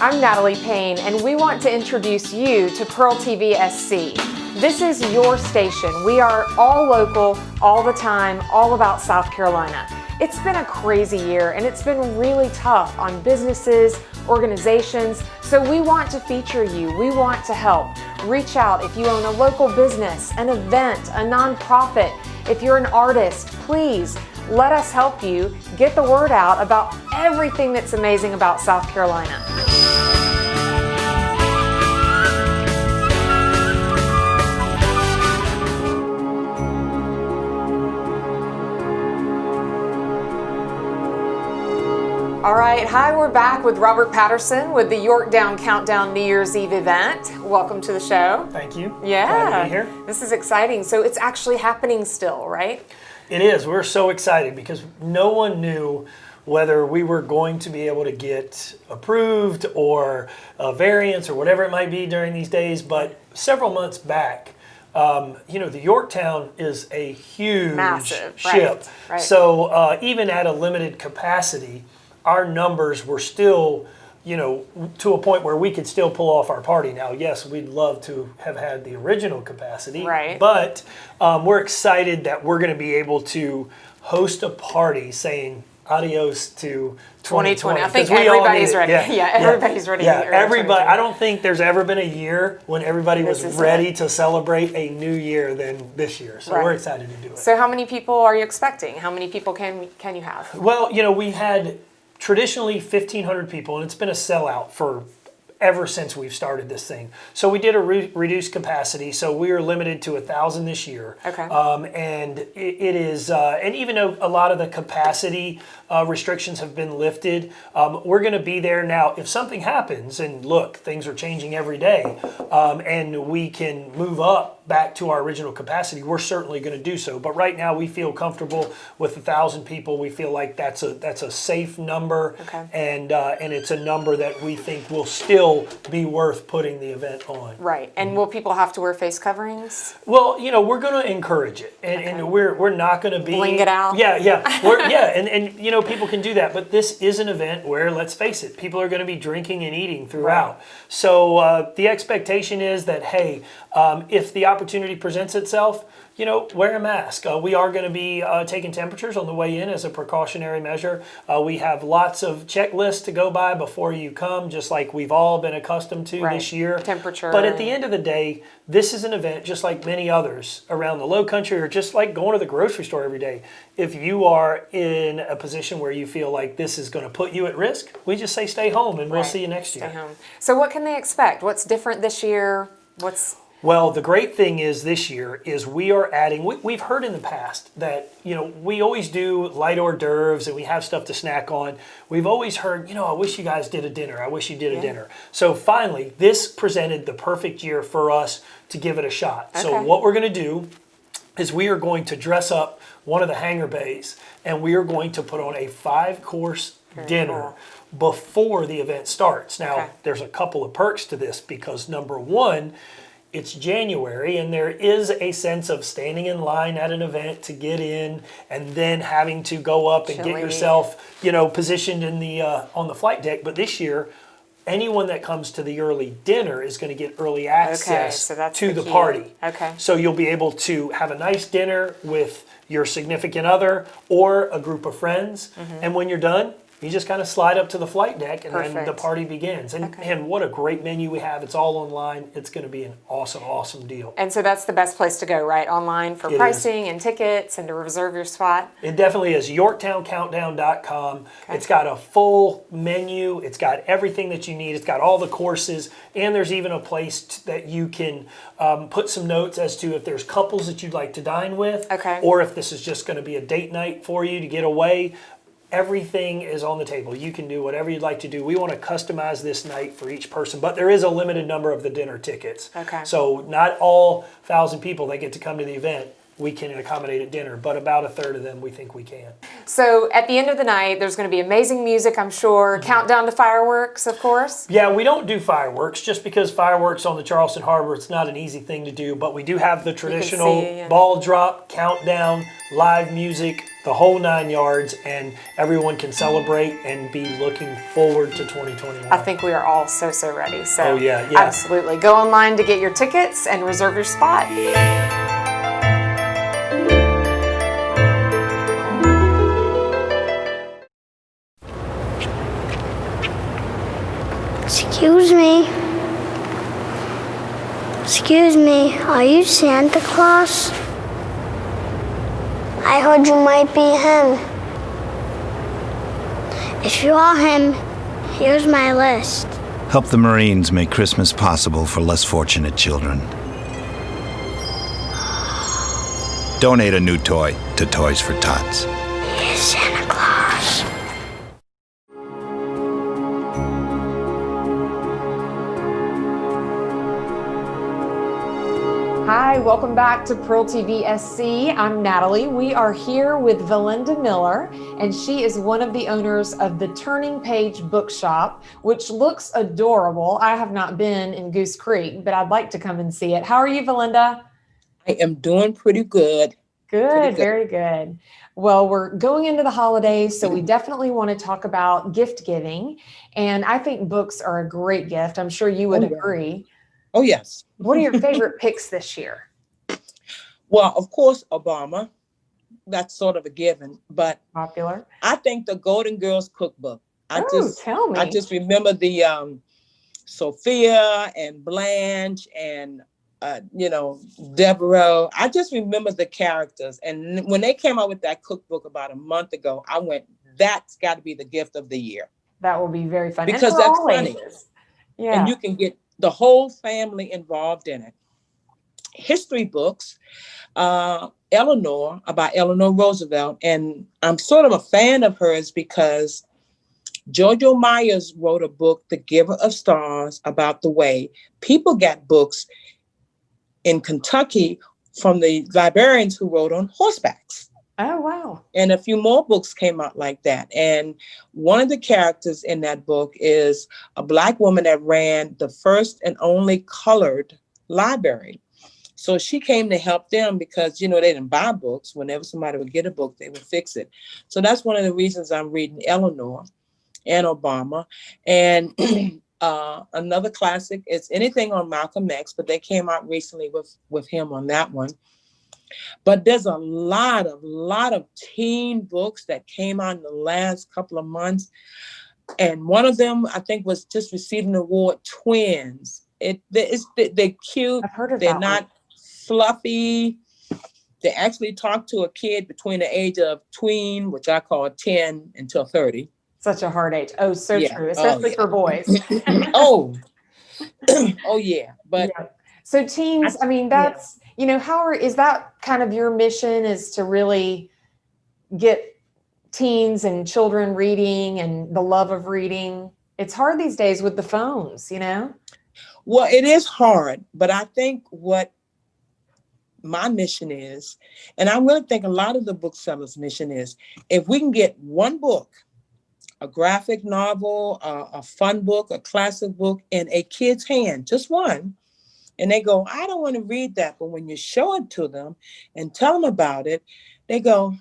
I'm Natalie Payne, and we want to introduce you to PEARLtvsc. This is your station. We are all local, all the time, all about South Carolina. It's been a crazy year, and it's been really tough on businesses, organizations, so we want to feature you. We want to help. Reach out if you own a local business, an event, a nonprofit. If you're an artist, please let us help you get the word out about everything that's amazing about South Carolina. All right, hi, we're back with Robert Patterson with the Yorktown Countdown New Year's Eve event. Welcome to the show. Thank you. Yeah. Glad to be here. This is exciting. So it's actually happening still, right? It is. We're so excited because no one knew whether we were going to be able to get approved or a variance or whatever it might be during these days. But several months back, the Yorktown is a huge Massive, ship. Right. So even at a limited capacity, our numbers were still, to a point where we could still pull off our party. Now, yes, we'd love to have had the original capacity, right. But we're excited that we're going to be able to host a party saying adios to 2020. I think everybody's ready. Everybody's ready. Everybody. I don't think there's ever been a year when everybody was ready to celebrate a new year than this year. So we're excited to do it. So how many people are you expecting? How many people can you have? Well, we had traditionally 1,500 people, and it's been a sellout for ever since we've started this thing. So we did a reduced capacity, so we are limited to 1,000 this year. Okay. And it is, and even though a lot of the capacity restrictions have been lifted, we're going to be there now. If something happens, and look, things are changing every day, and we can move up back to our original capacity, we're certainly going to do so. But right now, we feel comfortable with 1,000 people. We feel like that's a safe number, and it's a number that we think will still be worth putting the event on. Right. And will people have to wear face coverings? Well, we're going to encourage it, and we're not going to be bling it out. And people can do that, but this is an event where, let's face it, people are going to be drinking and eating throughout. Right. So the expectation is that, hey, if the opportunity presents itself, wear a mask. We are going to be taking temperatures on the way in as a precautionary measure. We have lots of checklists to go by before you come, just like we've all been accustomed to this year. Temperature. But at the end of the day, this is an event just like many others around the Low Country, or just like going to the grocery store every day. If you are in a position where you feel like this is going to put you at risk, we just say stay home, and we'll see you next year. Stay home. So what can they expect? What's different this year? Well, the great thing is this year is we are adding, we've heard in the past that, we always do light hors d'oeuvres and we have stuff to snack on. We've always heard, I wish you guys did a dinner. I wish you did a dinner. So finally, this presented the perfect year for us to give it a shot. Okay. So what we're going to do is we are going to dress up one of the hangar bays, and we are going to put on a 5-course dinner before the event starts. Now, there's a couple of perks to this because, number one, it's January, and there is a sense of standing in line at an event to get in, and then having to go up and get yourself, positioned in the on the flight deck. But this year, anyone that comes to the early dinner is going to get early access to the party. Okay. So you'll be able to have a nice dinner with your significant other or a group of friends, and when you're done, you just kind of slide up to the flight deck, and then the party begins. And what a great menu we have. It's all online. It's going to be an awesome, awesome deal. And so that's the best place to go, right? Online for pricing and tickets and to reserve your spot? It definitely is. YorktownCountdown.com. It's got a full menu. It's got everything that you need. It's got all the courses. And there's even a place that you can put some notes as to if there's couples that you'd like to dine with. Or if this is just going to be a date night for you to get away. Everything is on the table. You can do whatever you'd like to do. We want to customize this night for each person, but there is a limited number of the dinner tickets. So not all 1,000 people that get to come to the event we can accommodate at dinner, but about a third of them we think we can. So at the end of the night, there's going to be amazing music, I'm sure. Countdown to fireworks, of course. Yeah, we don't do fireworks just because fireworks on the Charleston Harbor, it's not an easy thing to do, but we do have the traditional ball drop, countdown, live music, the whole 9 yards, and everyone can celebrate and be looking forward to 2021. I think we are all so ready. So Oh, yeah. absolutely. Go online to get your tickets and reserve your spot. Excuse me. Excuse me, are you Santa Claus? I heard you might be him. If you are him, here's my list. Help the Marines make Christmas possible for less fortunate children. Donate a new toy to Toys for Tots. Here's Santa Claus. Hi, welcome back to Pearl TV SC. I'm Natalie. We are here with Valinda Miller, and she is one of the owners of the Turning Page Bookshop, which looks adorable. I have not been in Goose Creek, but I'd like to come and see it. How are you, Valinda? I am doing pretty good. Good, very good. Well, we're going into the holidays, so we definitely want to talk about gift giving. And I think books are a great gift. I'm sure you would agree. Oh, yes. What are your favorite picks this year? Well, of course, Obama. That's sort of a given. But Popular. I think the Golden Girls cookbook. Tell me. I just remember the Sophia and Blanche and Devereaux. I just remember the characters. And when they came out with that cookbook about a month ago, I went, that's got to be the gift of the year. That will be very fun. Because that's funny. Yeah. And you can get the whole family involved in it. History books, Eleanor, about Eleanor Roosevelt. And I'm sort of a fan of hers because Jojo Myers wrote a book, The Giver of Stars, about the way people got books in Kentucky from the librarians who rode on horsebacks. Oh, wow. And a few more books came out like that. And one of the characters in that book is a Black woman that ran the first and only colored library. So she came to help them because, they didn't buy books. Whenever somebody would get a book, they would fix it. So that's one of the reasons I'm reading Eleanor and Obama. And another classic is anything on Malcolm X, but they came out recently with him on that one. But there's a lot of teen books that came out in the last couple of months. And one of them, I think, was just received an award, Twins. They're cute. I've heard of They're that not one. Fluffy. They actually talk to a kid between the age of tween, which I call 10 until 30. Such a hard age. Oh, so Yeah. true, especially for boys. Oh yeah. But yeah. So teens, I mean, that's, is that kind of your mission, is to really get teens and children reading and the love of reading? It's hard these days with the phones, Well, it is hard, but I think what my mission is, and I really think a lot of the booksellers' mission is, if we can get one book, a graphic novel, a fun book, a classic book in a kid's hand, just one, and they go, I don't want to read that. But when you show it to them and tell them about it, they go,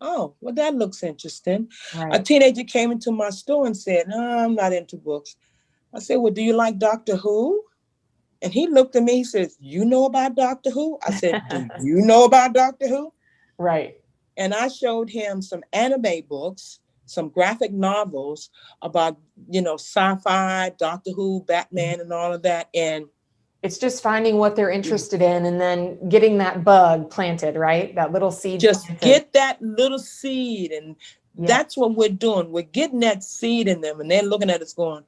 oh, well, that looks interesting. Right. A teenager came into my store and said, no, I'm not into books. I said, well, do you like Doctor Who? And he looked at me, he says, you know about Doctor Who? I said, do you know about Doctor Who? Right. And I showed him some anime books, some graphic novels about, sci-fi, Doctor Who, Batman, and all of that. And it's just finding what they're interested in and then getting that bug planted, right? That little seed. Just planted. get that little seed. And that's what we're doing. We're getting that seed in them, and they're looking at us going,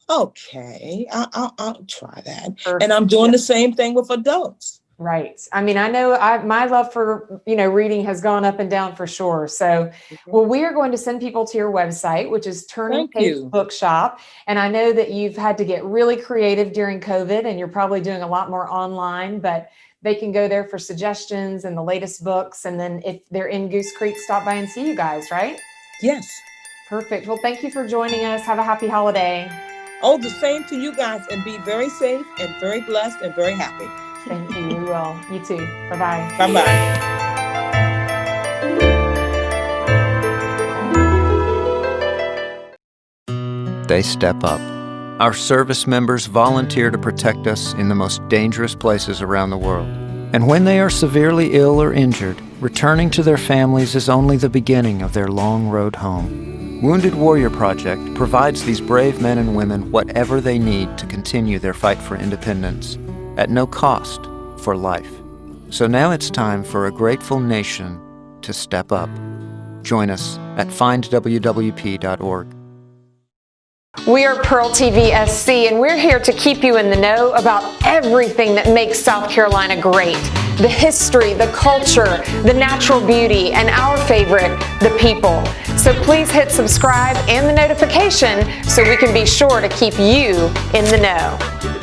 okay, I'll try that. Perfect. And I'm doing the same thing with adults. Right. I mean, I know my love for, reading has gone up and down for sure. So, well, we are going to send people to your website, which is Turning Page Bookshop. And I know that you've had to get really creative during COVID, and you're probably doing a lot more online, but they can go there for suggestions and the latest books. And then if they're in Goose Creek, stop by and see you guys, right? Yes. Perfect. Well, thank you for joining us. Have a happy holiday. Oh, the same to you guys, and be very safe and very blessed and very happy. Thank you. We will. You too. Bye-bye. Bye-bye. they step up. Our service members volunteer to protect us in the most dangerous places around the world. And when they are severely ill or injured, returning to their families is only the beginning of their long road home. Wounded Warrior Project provides these brave men and women whatever they need to continue their fight for independence, at no cost for life. So now it's time for a grateful nation to step up. Join us at findwwp.org. We are Pearl TV SC, and we're here to keep you in the know about everything that makes South Carolina great. The history, the culture, the natural beauty, and our favorite, the people. So please hit subscribe and the notification so we can be sure to keep you in the know.